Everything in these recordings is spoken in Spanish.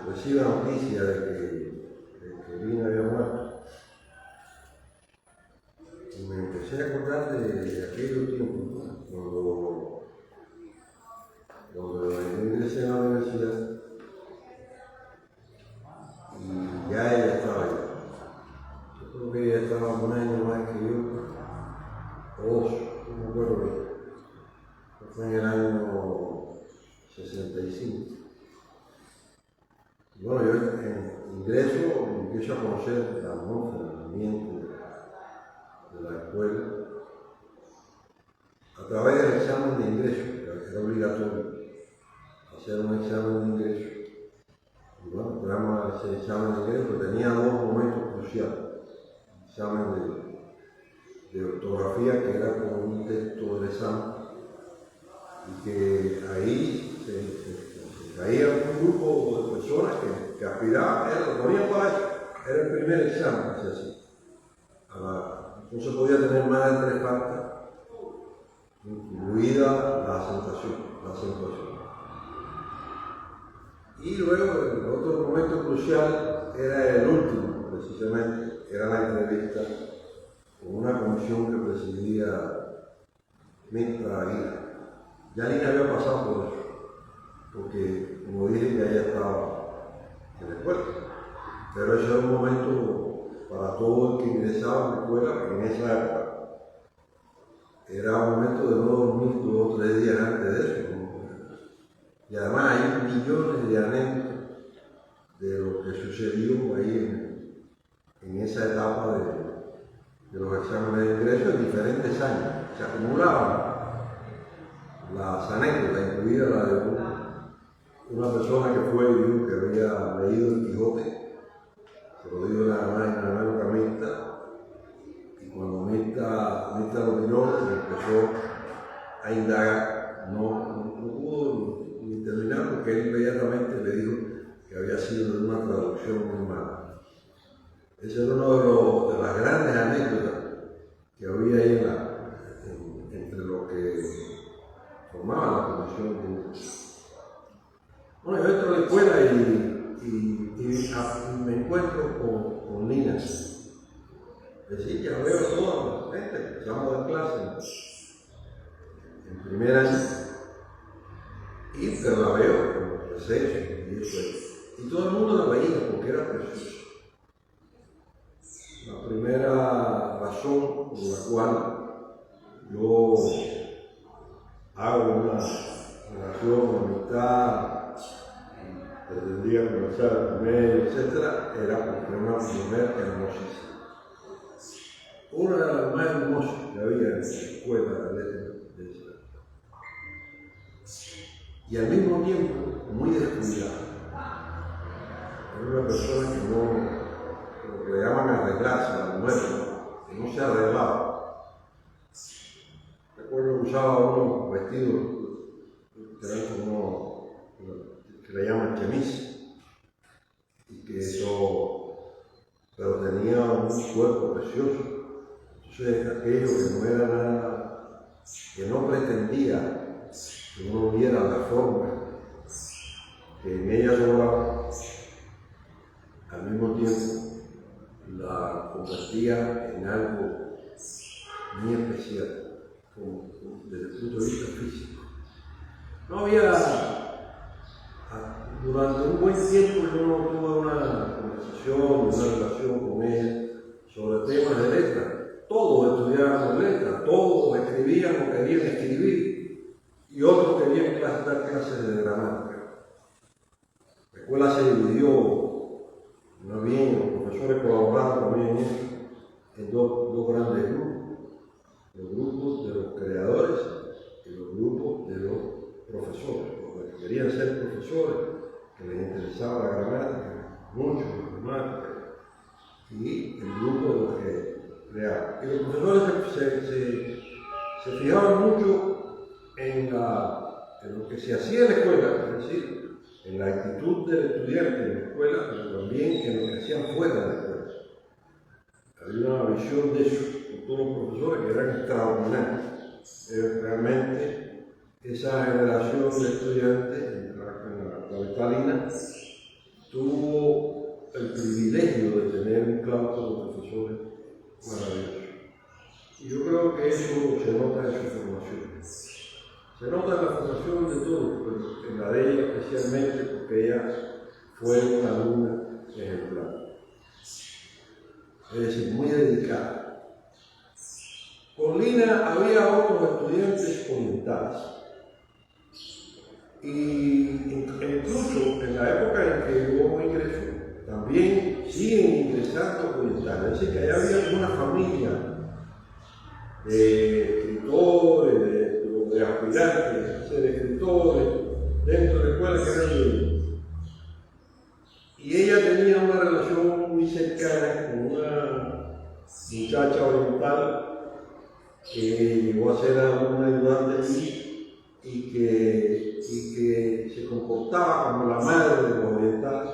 recibe la noticia de que Lina había muerto, y me empecé a acordar de aquellos tiempos, ¿no? cuando ingresé a la universidad, y ya ella estaba allá. Yo creo que ella estaba un año más que yo, o dos, no me acuerdo bien. Fue en el año 65. Y bueno, yo empiezo a conocer la atmósfera, el ambiente de la escuela, a través del examen de ingreso, que era obligatorio hacer un examen de ingreso. Y bueno, entramos a ese examen de ingreso, que tenía dos momentos cruciales. El examen de ortografía, que era como un texto de examen, y que ahí se caía un grupo de personas que aspiraban, lo ponían para eso. Era el primer examen que se hacía. No se podía tener más de 3 faltas, incluida la acentuación. Y luego el otro momento crucial era el último, precisamente, era la entrevista con una comisión que presidía Mirta Aguirre. Ya Lina había pasado por eso, porque como dije, ya estaba en la escuela. Pero ese era un momento para todo el que ingresaba a la escuela, porque en esa época era un momento de no dormir 2 o 3 días antes de eso, ¿no? Y además hay millones de anécdotas de lo que sucedió ahí en esa etapa de los exámenes de ingreso en diferentes años. Se acumulaban las anécdotas, incluida la de una persona que fue y dijo que había leído el Quijote, se lo dijo nada más y nada menos que a Mirta, y cuando Mirta lo miró y empezó a indagar, no pudo ni terminar porque él inmediatamente le dijo que había sido de una traducción muy mala. Ese era uno de las grandes anécdotas que había ahí entre los que formaban la comisión de ingreso. Bueno, yo entro a la escuela y me encuentro con Lina. Es decir, ya veo a toda la gente, empezamos a dar clases en primer año, pero la veo en los recesos y eso es. Y todo el mundo la veía porque era preciosa. La primera razón por la cual yo hago una relación de amistad, pretendía conversar con ella, etc., era porque era una mujer hermosísima. Una de las más hermosas que había en la escuela de letras de esa. Y al mismo tiempo muy descuidada. Era una persona que lo que le llaman arreglarse, la mujer, que no se arreglaba. Recuerdo que usaba unos vestidos que eran como que le llaman chemise, y que pero tenía un cuerpo precioso. Entonces aquello que no era nada, que no pretendía que uno viera la forma que en ella sobraba, al mismo tiempo la convertía en algo muy especial, desde el punto de vista físico. No había, durante un buen tiempo yo no tuve una conversación, una relación con ella sobre temas de letras. Todos estudiábamos letras, todos escribían o querían escribir, y otros querían dar clases de gramática. La escuela se dividió, no bien, los profesores colaboraron también en dos grandes grupos: los grupos de los creadores y los grupos de los profesores, los que querían ser profesores, que les interesaba la gramática, mucho la gramática, y el grupo de los que creaban. Y los profesores se fijaban mucho en lo que se hacía en la escuela, es decir, en la actitud del estudiante en la escuela, pero también en lo que hacían fuera de la escuela. Había una visión de eso con todos los profesores que eran extraordinarios. Realmente esa generación de estudiantes en la capital Lina tuvo el privilegio de tener un claustro de profesores maravillosos. Y yo creo que eso se nota en su formación. Se nota en la formación de todos, pero en la de ella especialmente porque ella fue una alumna ejemplar. Es decir, muy dedicada. Con Lina había otros estudiantes orientales. Y incluso en la época en que yo ingresé, también siguen ingresando orientales. Es decir, que allá había una familia de escritores, de aspirantes a ser escritores, dentro de la escuela que eran libres. Y ella tenía una relación muy cercana con una muchacha oriental que llegó a ser una ayudante allí y que se comportaba como la madre de los orientales,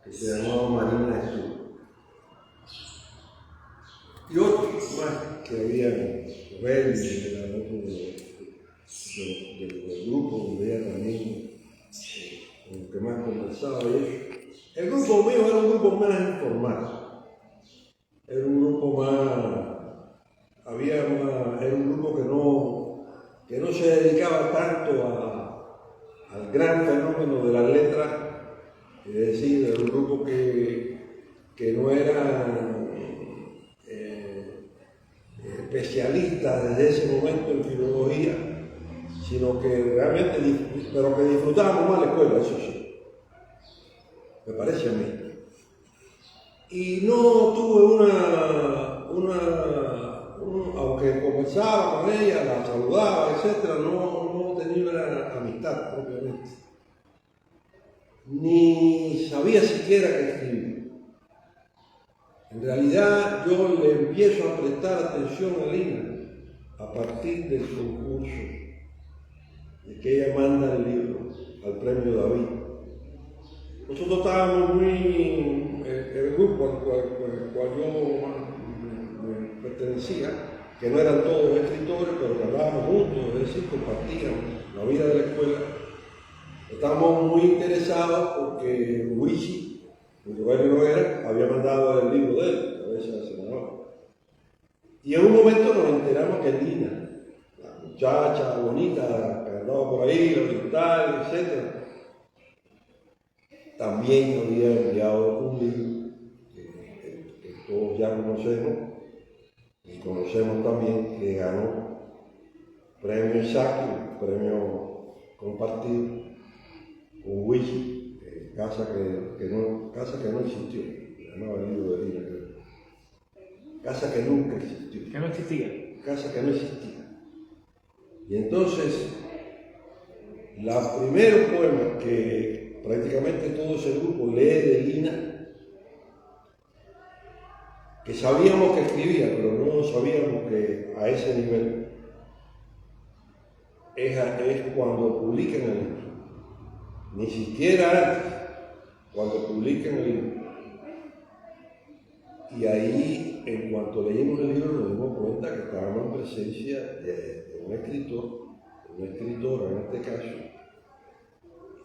que se llamaba Marina Estudio. Y otros más que habían rebeldes del grupo donde ella también, con el que más conversaba y eso. El grupo mío era un grupo más informal, era un grupo era un grupo que no se dedicaba tanto al gran fenómeno de las letras, es decir, era un grupo que no era especialista desde ese momento en filología, sino que realmente, pero que disfrutábamos más la escuela, eso sí. Me parece a mí. Y no tuve aunque conversaba con ella, la saludaba, etc., no tenía una amistad propiamente. Ni sabía siquiera qué escribir. En realidad yo le empiezo a prestar atención a Lina a partir del concurso, de que ella manda el libro al Premio David. Nosotros estábamos el grupo al cual yo me pertenecía, que no eran todos escritores, pero que hablábamos juntos, es decir, compartíamos la vida de la escuela. Estábamos muy interesados porque Luigi, Rogelio Noguera, había mandado el libro de él, a veces al senador. Y en un momento nos enteramos que Lina, la muchacha bonita que andaba por ahí, oriental, etc., también había enviado un libro que todos ya conocemos, y conocemos también que ganó premio Isaac, premio compartido con Wiki, casa que no existió, se llamaba el libro de Lina, creo. Casa que nunca existió. Que no existía. Casa que no existía. Y entonces, los primeros poemas que prácticamente todo ese grupo lee de Lina, que sabíamos que escribía, pero no sabíamos que a ese nivel, es cuando publican el libro. Ni siquiera antes, cuando publican el libro. Y ahí, en cuanto leímos el libro, nos dimos cuenta que estábamos en presencia de un escritor, una escritora en este caso,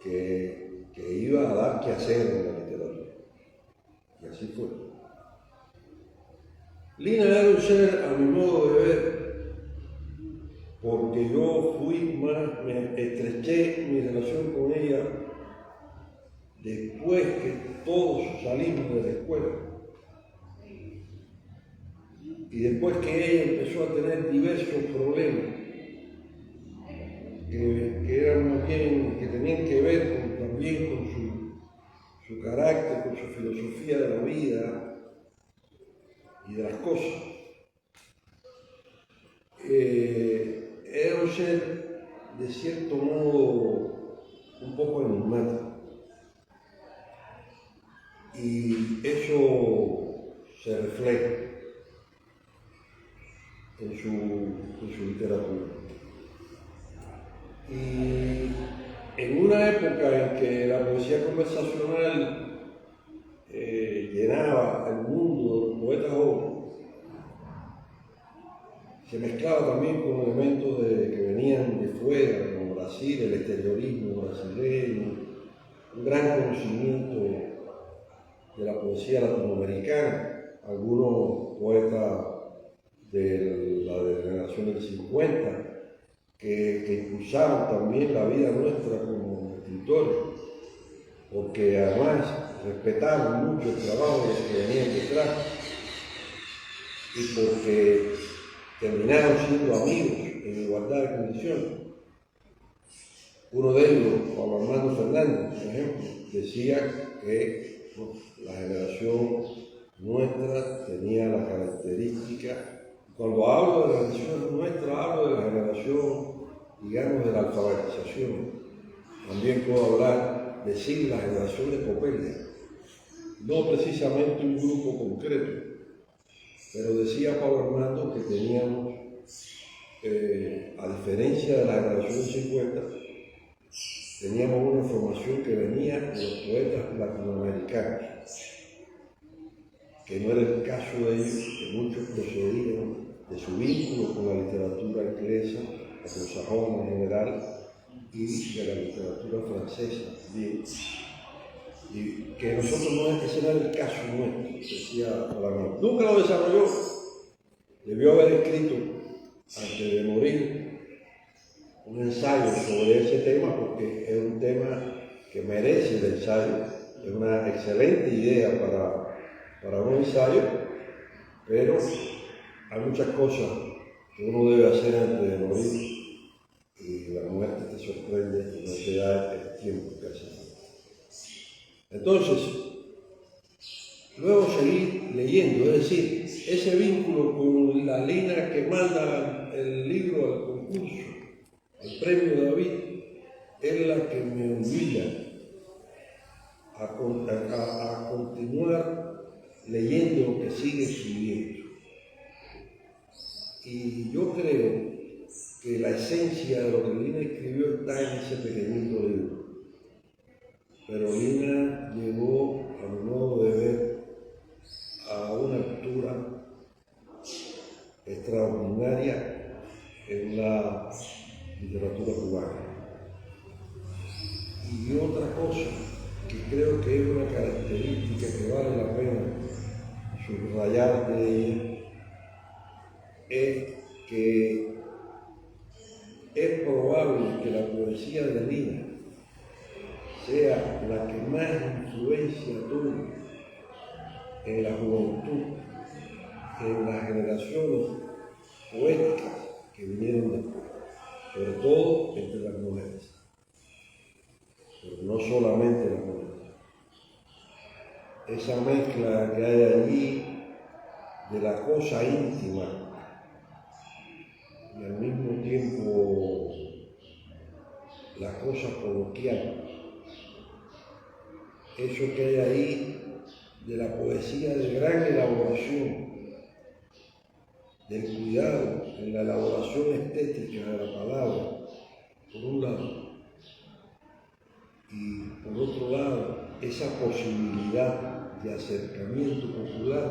que iba a dar que hacer en la literatura. Y así fue. Lina era un ser, a mi modo de ver, porque yo me estreché mi relación con ella después que todos salimos de la escuela. Y después que ella empezó a tener diversos problemas que eran más bien, que tenían que ver también con su carácter, con su filosofía de la vida y de las cosas. Era un ser, de cierto modo, un poco enigmático. Y eso se refleja en su literatura. Y en una época en que la poesía conversacional llenaba el mundo de los poetas jóvenes, se mezclaba también con elementos que venían de fuera, como Brasil, el exteriorismo brasileño, un gran conocimiento de la poesía latinoamericana, algunos poetas de la generación del 50, que impulsaron también la vida nuestra como escritores, porque además respetaron mucho el trabajo de los que venían detrás y porque terminaron siendo amigos en igualdad de condiciones. Uno de ellos, Pablo Armando Fernández, por ejemplo, decía que la generación nuestra tenía la característica. Cuando hablo de la generación nuestra, hablo de la generación, digamos, de la alfabetización. También puedo decir la generación de Copelia. No precisamente un grupo concreto, pero decía Pablo Armando que teníamos, a diferencia de la generación del 50, teníamos una formación que venía de los poetas latinoamericanos, que no era el caso de ellos, que muchos procedían de su vínculo con la literatura inglesa, anglosajona en general, y de la literatura francesa también. Y que nosotros no, ese era el caso nuestro, decía Palamar. Nunca lo desarrolló. Debió haber escrito, antes de morir, un ensayo sobre ese tema, porque es un tema que merece el ensayo. Es una excelente idea para un ensayo, pero hay muchas cosas que uno debe hacer antes de morir y la muerte te sorprende y no te da el tiempo que hace. Entonces, luego seguí leyendo, es decir, ese vínculo con la línea que manda el libro al concurso, al premio David, es la que me obliga a continuar leyendo lo que sigue escribiendo. Y yo creo que la esencia de lo que Lina escribió está en ese pequeñito libro. Pero Lina llegó, a mi modo de ver, a una altura extraordinaria en la literatura cubana. Y otra cosa que creo que es una característica que vale la pena subrayar de ella es que es probable que la poesía de Lina sea la que más influencia tuvo en la juventud, en las generaciones poéticas que vinieron después, sobre todo entre las mujeres, pero no solamente las mujeres. Esa mezcla que hay allí de la cosa íntima y al mismo tiempo la cosa coloquial, eso que hay ahí de la poesía de gran elaboración, del cuidado en la elaboración estética de la palabra, por un lado, y por otro lado, esa posibilidad de acercamiento popular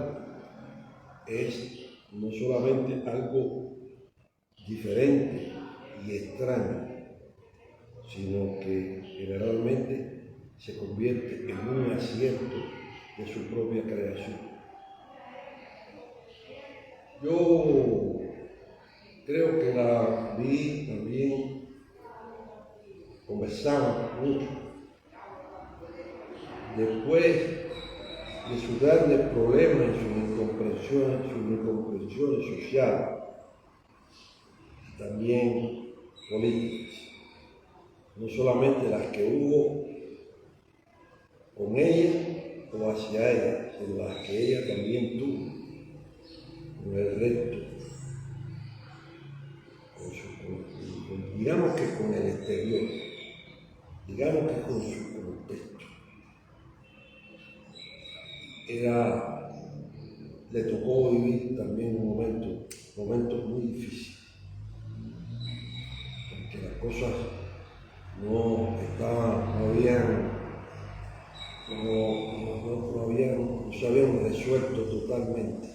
es no solamente algo diferente y extraño, sino que generalmente se convierte en un acierto de su propia creación. Yo creo que la vi también, conversamos mucho, después de sus grandes problemas y sus incomprensiones sociales, y también políticas, no solamente las que hubo con ella o hacia ella, sino las que ella también tuvo con el resto, digamos que con el exterior, digamos que con su contexto. Le tocó vivir también momentos muy difíciles, porque las cosas no se habían resuelto totalmente.